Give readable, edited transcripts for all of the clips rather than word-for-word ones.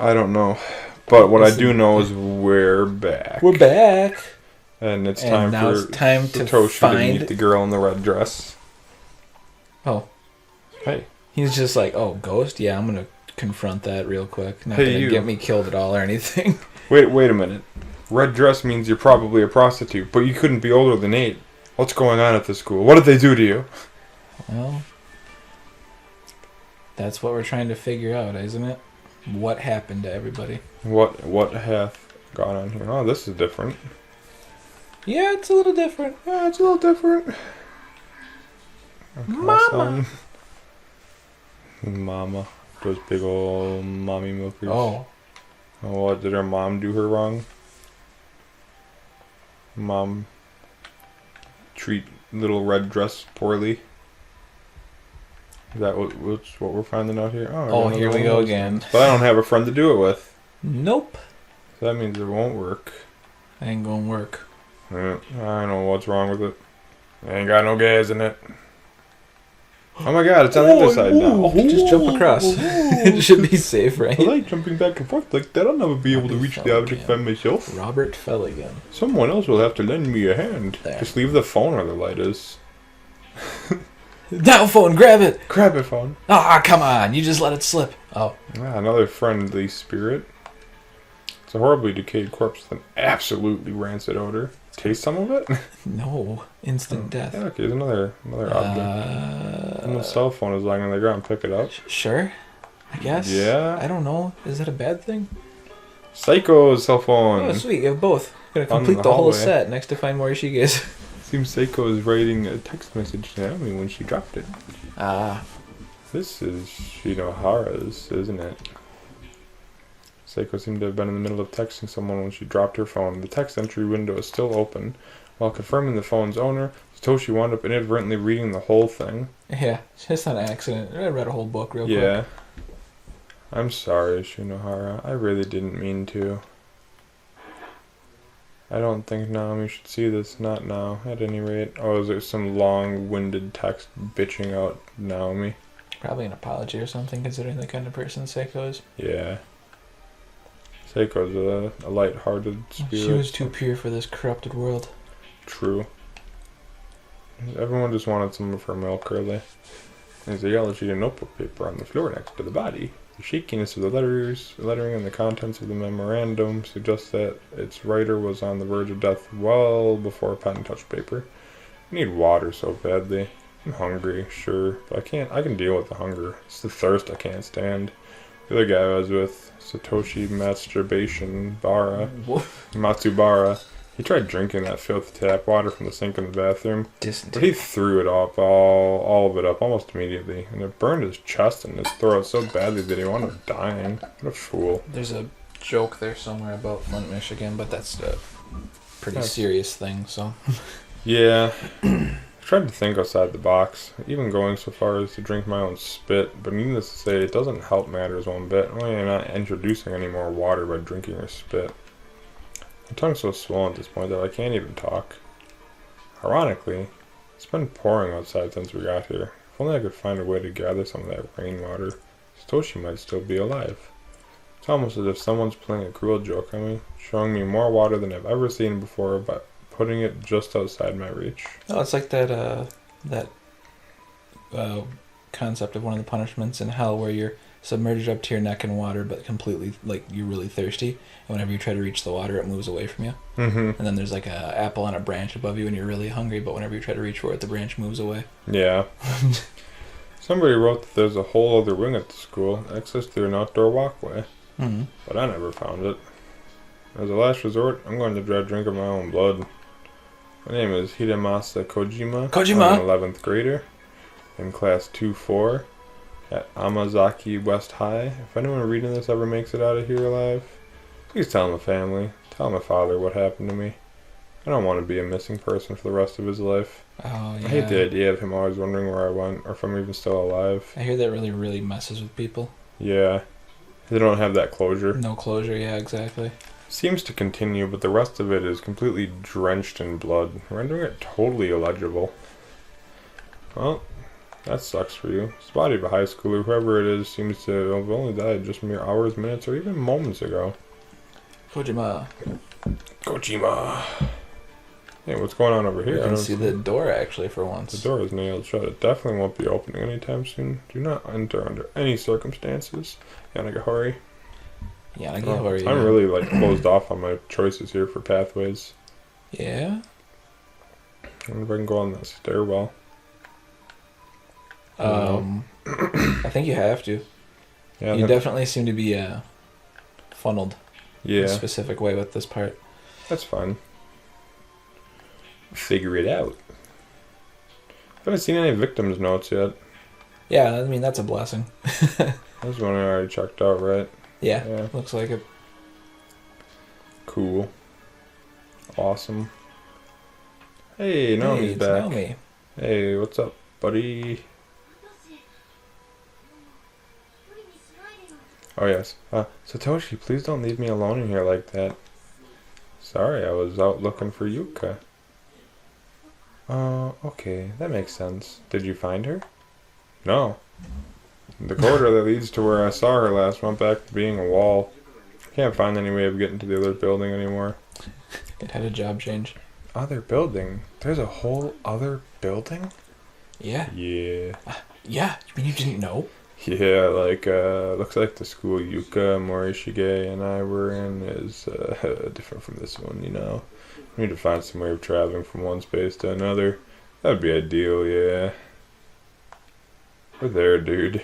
I don't know. But what I do know is we're back. We're back. And it's And time now for it's time Satoshi to to meet the girl in the red dress. Oh. Hey. He's just like, oh, ghost? Yeah, I'm going to confront that real quick. Not Hey, going to you. get me killed at all or anything. Wait a minute. Red dress means you're probably a prostitute, but you couldn't be older than 8. What's going on at the school? What did they do to you? Well, that's what we're trying to figure out, isn't it? What happened to everybody? What hath gone on here? Oh, this is different. Yeah, it's a little different. Yeah, it's a little different. Okay, Mama. Mama. Those big old mommy milkers. Oh. Oh, what? Did her mom do her wrong? Mom treat little red dress poorly? Is that what we're finding out here? Oh, here we go again. But I don't have a friend to do it with. Nope. So that means it won't work. Ain't gonna work. I don't know what's wrong with it. Ain't got no gas in it. Oh my god, it's on the other side now. Just jump across. It should be safe, right? I like jumping back and forth like that. I'll never be able to reach the object by myself. Robert fell again. Someone else will have to lend me a hand. There. Just leave the phone where the light is. Now, phone, grab it! Grab it, phone. Ah, come on, you just let it slip. Oh. Ah, another friendly spirit. It's a horribly decayed corpse with an absolutely rancid odor. Taste some of it? No. Instant death. Yeah, okay, there's another object. And the cell phone is lying on the ground. Pick it up. Sure. I guess. Yeah. I don't know. Is that a bad thing? Psycho's cell phone. Oh, sweet. You have both. Gonna On complete the the whole hallway. set next to Find More Ishiges. Seems Seiko is writing a text message to Naomi when she dropped it. Ah. This is Shinohara's, isn't it? Seiko seemed to have been in the middle of texting someone when she dropped her phone. The text entry window is still open. While confirming the phone's owner, Satoshi wound up inadvertently reading the whole thing. Yeah, just on accident. I read a whole book real Yeah. quick. I'm sorry, Shinohara. I really didn't mean to. I don't think Naomi should see this. Not now, at any rate. Oh, is there some long-winded text bitching out Naomi? Probably an apology or something, considering the kind of person Seiko is. Yeah. Seiko's a light-hearted spirit. She was too pure for this corrupted world. True. Everyone just wanted some of her milk early. There's a yellow sheet of notebook paper on the floor next to the body. The shakiness of the lettering and the contents of the memorandum suggests that its writer was on the verge of death well before a pen touched paper. I need water so badly. I'm hungry, sure, but I can deal with the hunger. It's the thirst I can't stand. The other guy I was with, Satoshi Matsubara, he tried drinking that filthy tap water from the sink in the bathroom, but he threw it up, all of it up, almost immediately, and it burned his chest and his throat so badly that he wound up dying. What a fool. There's a joke there somewhere about Flint, Michigan, but that's a pretty serious thing, so... Yeah. I tried to think outside the box, even going so far as to drink my own spit, but needless to say, it doesn't help matters one bit. I'm not introducing any more water by drinking your spit. My tongue's so swollen at this point that I can't even talk. Ironically, it's been pouring outside since we got here. If only I could find a way to gather some of that rainwater, Satoshi might still be alive. It's almost as if someone's playing a cruel joke on me, showing me more water than I've ever seen before, but putting it just outside my reach. Oh, it's like that concept of one of the punishments in hell where you're submerged up to your neck in water, but completely, like, you're really thirsty, and whenever you try to reach the water, it moves away from you. Mm-hmm. And then there's like a apple on a branch above you, and you're really hungry, but whenever you try to reach for it, the branch moves away. Yeah. Somebody wrote that there's a whole other wing at the school, access through an outdoor walkway. Mm-hmm. But I never found it. As a last resort, I'm going to try a drink of my own blood. My name is Hidemasa Kojima. Kojima! I'm an 11th grader in class 2-4 at Amazaki West High. If anyone reading this ever makes it out of here alive, please tell my family, tell my father what happened to me. I don't want to be a missing person for the rest of his life. Oh, yeah. I hate the idea of him always wondering where I went or if I'm even still alive. I hear that really, really messes with people. Yeah. They don't have that closure. No closure, yeah, exactly. Seems to continue, but the rest of it is completely drenched in blood, rendering it totally illegible. Well, That sucks for you. It's the body of a high schooler. Whoever it is seems to have only died just mere hours, minutes, or even moments ago. Kojima. Kojima. Hey, what's going on over here? You can see the door actually for once. The door is nailed shut. It definitely won't be opening anytime soon. Do not enter under any circumstances. Yanagihori. Yanagihori. I'm really like closed off on my choices here for pathways. Yeah? I wonder if I can go on that stairwell. I think you have to. Yeah, You definitely seem to be funneled in yeah, a specific way with this part. that's fine. Figure it out. I haven't seen any victims notes yet. Yeah, I mean, that's a blessing. This one I already checked out, right? Yeah, Yeah. looks like it. Cool. Awesome. Hey, Naomi's Hey, it's back. Naomi. Hey, what's up, buddy? Oh, yes. Satoshi, please don't leave me alone in here like that. Sorry, I was out looking for Yuka. Okay, that makes sense. Did you find her? No. The corridor that leads to where I saw her last went back to being a wall. Can't find any way of getting to the other building anymore. It had a job change. Other building? There's a whole other building? Yeah. Yeah. Yeah, you mean you didn't know? Yeah, like, looks like the school Yuka, Morishige, and I were in is, different from this one, you know. We need to find some way of traveling from one space to another. That'd be ideal, yeah. We're there, dude.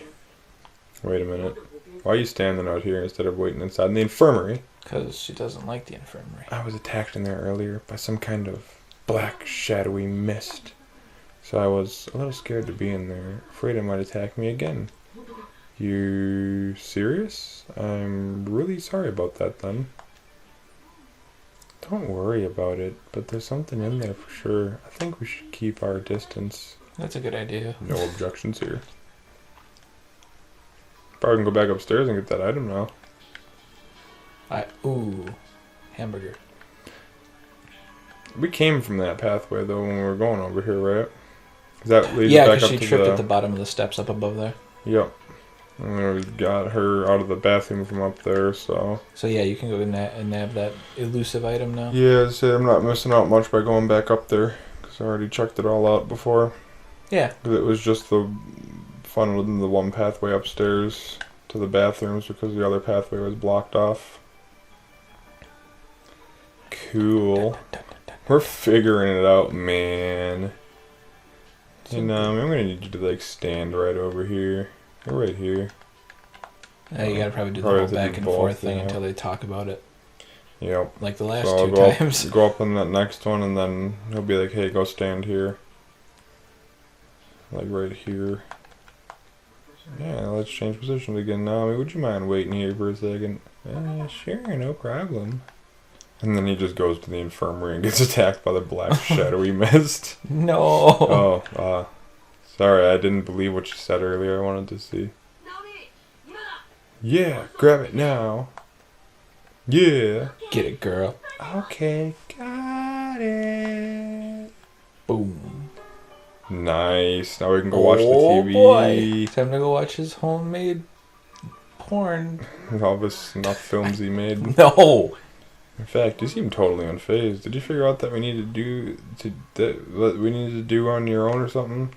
Wait a minute. Why are you standing out here instead of waiting inside the infirmary? Because she doesn't like the infirmary. I was attacked in there earlier by some kind of black, shadowy mist. So I was a little scared to be in there, afraid it might attack me again. You serious? I'm really sorry about that then. Don't worry about it, but there's something in there for sure. I think we should keep our distance. That's a good idea. No objections here. Probably can go back upstairs and get that item now. Ooh, hamburger. We came from that pathway though when we were going over here, right? 'Cause that leads Yeah, back because up she to tripped the... at the bottom of the steps up above there. Yep. And then we got her out of the bathroom from up there, so... So yeah, you can go and nab that elusive item now. Yeah, so I'm not missing out much by going back up there. Because I already checked it all out before. Yeah. 'Cause it was just the funneled in the one pathway upstairs to the bathrooms because the other pathway was blocked off. Cool. We're figuring it out, man. And I'm gonna need you to like stand right over here. Or right here. You gotta probably do the Probably whole have to back do and both, forth thing yeah. until they talk about it. Yep. Like the last So I'll two go times. Up, go up on that next one and then he'll be like, hey, go stand here. Like right here. Yeah, let's change positions again now. I mean, would you mind waiting here for a second? Sure, no problem. And then he just goes to the infirmary and gets attacked by the black shadowy mist. No. Sorry, I didn't believe what you said earlier. I wanted to see. Yeah, grab it now. Yeah. Get it, girl. Okay, got it. Boom. Nice. Now we can go watch the TV. Boy. Time to go watch his homemade porn. All the snuff films he made. No. In fact, you seem totally unfazed. Did you figure out that we need what we needed to do on your own or something?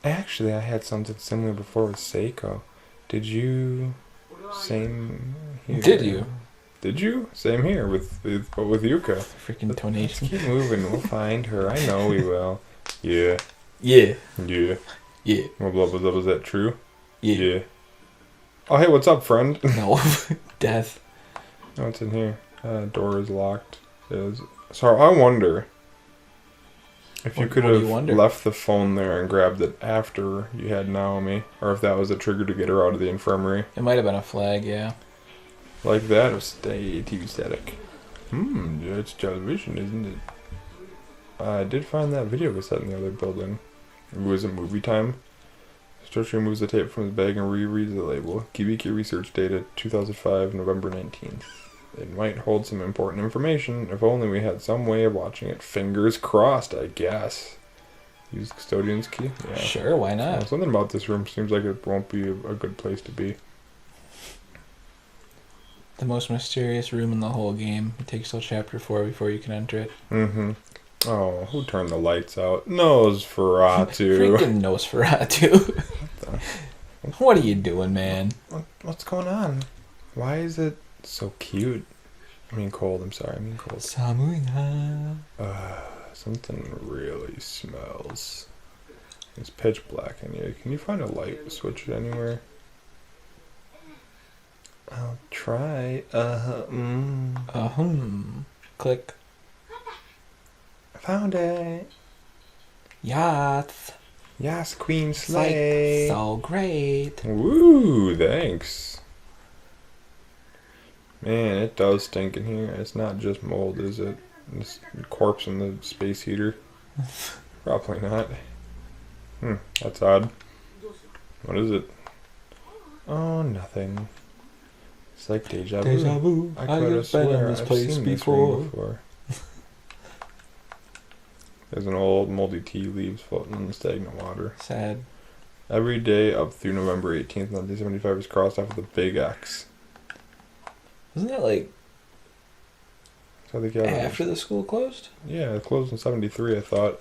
Actually, I had something similar before with Seiko. Did you? Same here. Did you? Did you? Same here with Yuka. Freaking Let's tonation. keep moving. We'll find her. I know we will. Yeah. Yeah. Yeah. Yeah. Was that true? Yeah. Yeah. Oh, hey, what's up, friend? No. Death. Oh, it's in here. Door is locked. So I wonder if you could have left the phone there and grabbed it after you had Naomi, or if that was a trigger to get her out of the infirmary. It might have been a flag, yeah. Like that, or stay TV static. Yeah, it's television, isn't it? I did find that video cassette in the other building. It was a movie time. Satoshi removes the tape from his bag and rereads the label. Kibiki research data 2005, November 19th. It might hold some important information, if only we had some way of watching it. Fingers crossed, I guess. Use the custodian's key? Yeah. Sure, why not? Something about this room seems like it won't be a good place to be. The most mysterious room in the whole game. It takes till chapter 4 before you can enter it. Mm-hmm. Oh, who turned the lights out? Nosferatu. Freaking Nosferatu. What are you doing, man? What's going on? Why is it so cute? I mean cold, I'm sorry. I mean cold. Samuina. Something really smells. It's pitch black in here. Can you find a light switch anywhere? I'll try. Click. I found it. Yachts. Yes, Queen Slay. So great. Woo, thanks. Man, it does stink in here. It's not just mold, is it? This corpse in the space heater? Probably not. That's odd. What is it? Oh, nothing. It's like deja vu. Deja vu. I could have swear I've seen this ring before. There's an old moldy tea leaves floating in the stagnant water. Sad. Every day up through November 18th, 1975 is crossed off with a big X. Wasn't that like So the cabinet after the school closed? Yeah, it closed in 73, I thought.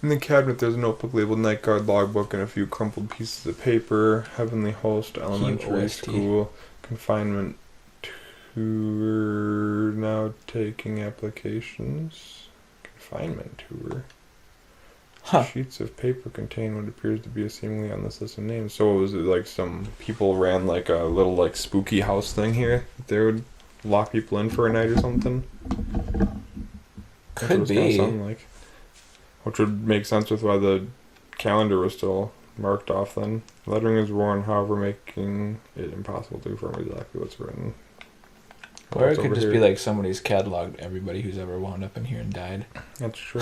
In the cabinet, there's a notebook labeled Night Guard logbook and a few crumpled pieces of paper. Heavenly Host Elementary School confinement tour. Now taking applications. Confinement tour. Huh. Sheets of paper contain what appears to be a seemingly endless list of names. So was it like some people ran like a little like spooky house thing here? They would lock people in for a night or something? Could be. Like. Which would make sense with why the calendar was still marked off then. Lettering is worn, however, making it impossible to confirm exactly what's written. Or it could just be like somebody's cataloged everybody who's ever wound up in here and died. That's true.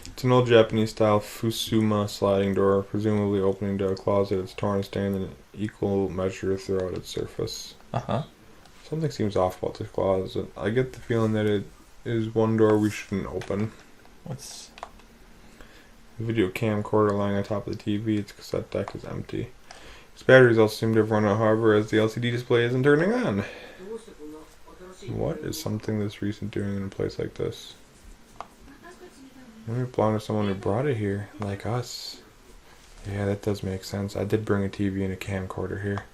It's an old Japanese-style Fusuma sliding door, presumably opening to a closet. It's torn and stained in equal measure throughout its surface. Uh-huh. Something seems off about this closet. I get the feeling that it is one door we shouldn't open. What's... The video camcorder lying on top of the TV, its cassette deck is empty. Its batteries also seem to have run out, however, as the LCD display isn't turning on. What is something this recent doing in a place like this? Maybe it belonged to someone who brought it here, like us. Yeah, that does make sense. I did bring a TV and a camcorder here.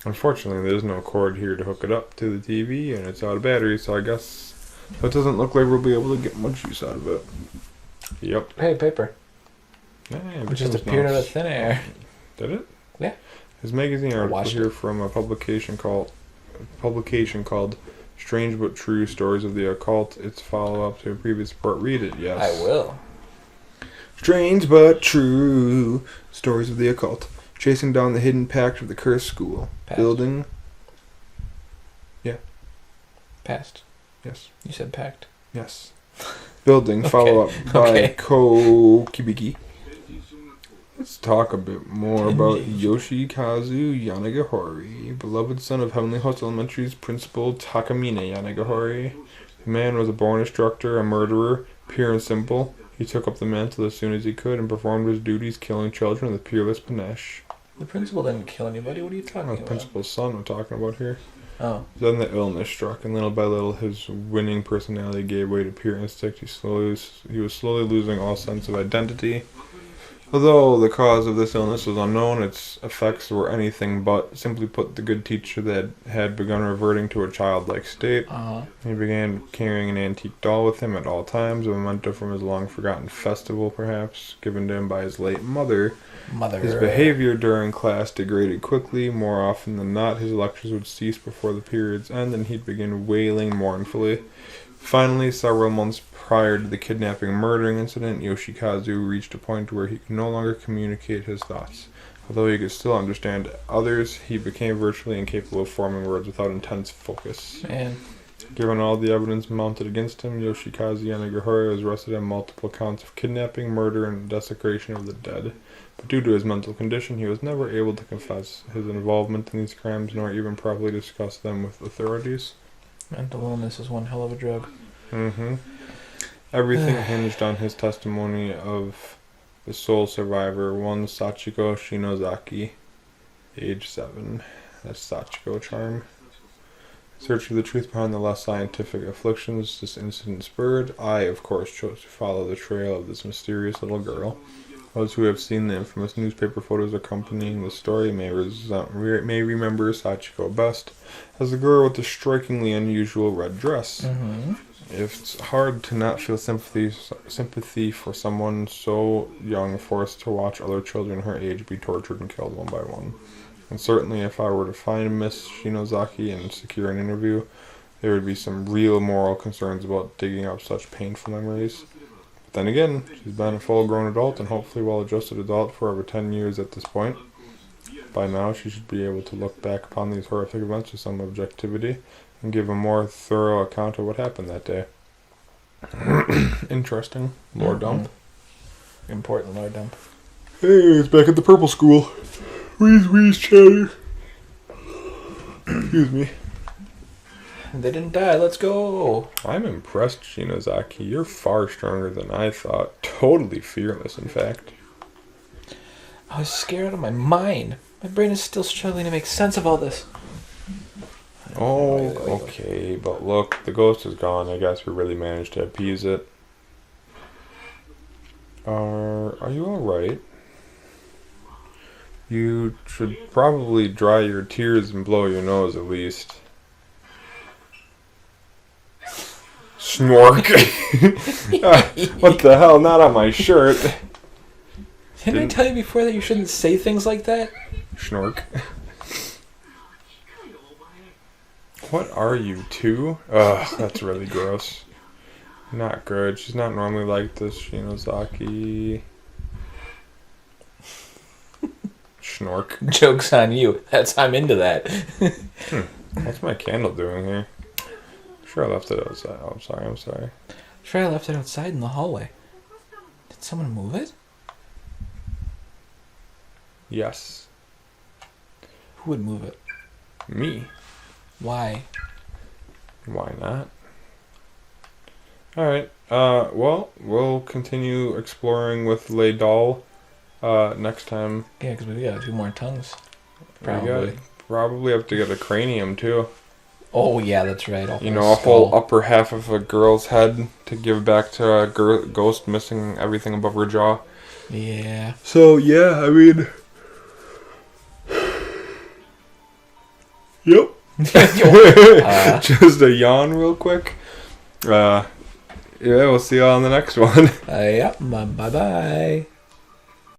Unfortunately, there's no cord here to hook it up to the TV, and it's out of battery, so I guess it doesn't look like we'll be able to get much use out of it. Yep. Hey, paper. Yeah, it just appeared out of thin air. Did it? Yeah. His magazine article here from a publication called Strange But True Stories of the Occult. It's follow-up to a previous report. Read it, yes. I will. Strange but true stories of the occult. Chasing down the hidden pact of the cursed school. Past. Building. Yeah. Past. Yes. You said packed. Yes. Building. Okay. Follow-up by Okay. Ko Kibiki. Let's talk a bit more about Yoshikazu Yanagihori, beloved son of Heavenly Host Elementary's principal Takamine Yanagihori. The man was a born instructor, a murderer, pure and simple. He took up the mantle as soon as he could and performed his duties, killing children with peerless panache. The principal didn't kill anybody. What are you talking The about? principal's son I'm talking about here. Oh. Then the illness struck, and little by little his winning personality gave way to pure instinct. He was slowly losing all sense of identity. Although the cause of this illness was unknown, its effects were anything but. Simply put, the good teacher that had begun reverting to a childlike state. Uh-huh. He began carrying an antique doll with him at all times, a memento from his long-forgotten festival, perhaps, given to him by his late mother. His behavior during class degraded quickly. More often than not, his lectures would cease before the period's end, and he'd begin wailing mournfully. Finally, several months prior to the kidnapping and murdering incident, Yoshikazu reached a point where he could no longer communicate his thoughts. Although he could still understand others, he became virtually incapable of forming words without intense focus. Man. Given all the evidence mounted against him, Yoshikazu Yanagihori was arrested on multiple counts of kidnapping, murder, and desecration of the dead. But due to his mental condition, he was never able to confess his involvement in these crimes, nor even properly discuss them with authorities. Mental illness is one hell of a drug. Mm-hmm. Everything hinged on his testimony of the sole survivor, one Sachiko Shinozaki, age 7. That's Sachiko charm. Search for the truth behind the less scientific afflictions this incident spurred. I, of course, chose to follow the trail of this mysterious little girl. Those who have seen the infamous newspaper photos accompanying the story may remember Sachiko best as the girl with the strikingly unusual red dress. Mm-hmm. It's hard to not feel sympathy for someone so young, forced to watch other children her age be tortured and killed one by one. And certainly if I were to find Miss Shinozaki and secure an interview, there would be some real moral concerns about digging up such painful memories. But then again, she's been a full-grown adult and hopefully well-adjusted adult for over 10 years at this point. By now, she should be able to look back upon these horrific events with some objectivity and give a more thorough account of what happened that day. Interesting. Lore dump. Important lore dump. Hey, it's back at the purple school. Wheeze, chatter. Excuse me. They didn't die. Let's go. I'm impressed, Shinozaki. You're far stronger than I thought. Totally fearless, in fact. I was scared out of my mind. My brain is still struggling to make sense of all this. Oh, okay, but look, the ghost is gone. I guess we really managed to appease it. Are you alright? You should probably dry your tears and blow your nose at least. Snork. What the hell? Not on my shirt. Didn't I tell you before that you shouldn't say things like that? Snork. What are you, two? Ugh, that's really gross. Not good. She's not normally like this, Shinozaki. Snork. Joke's on you. I'm into that. What's my candle doing here? Sure, I left it outside. Oh, I'm sorry. Sure, I left it outside in the hallway. Did someone move it? Yes. Who would move it? Me. Why? Why not? Alright, well, we'll continue exploring with Les Doll, next time. Yeah, because we got 2 more tongues. Probably have to get a cranium, too. Oh, yeah, that's right. A whole upper half of a girl's head to give back to a ghost missing everything above her jaw. Yeah. So, yeah, I mean... Yep. Just a yawn real quick. Yeah, we'll see you all on the next one. Yep. Bye-bye.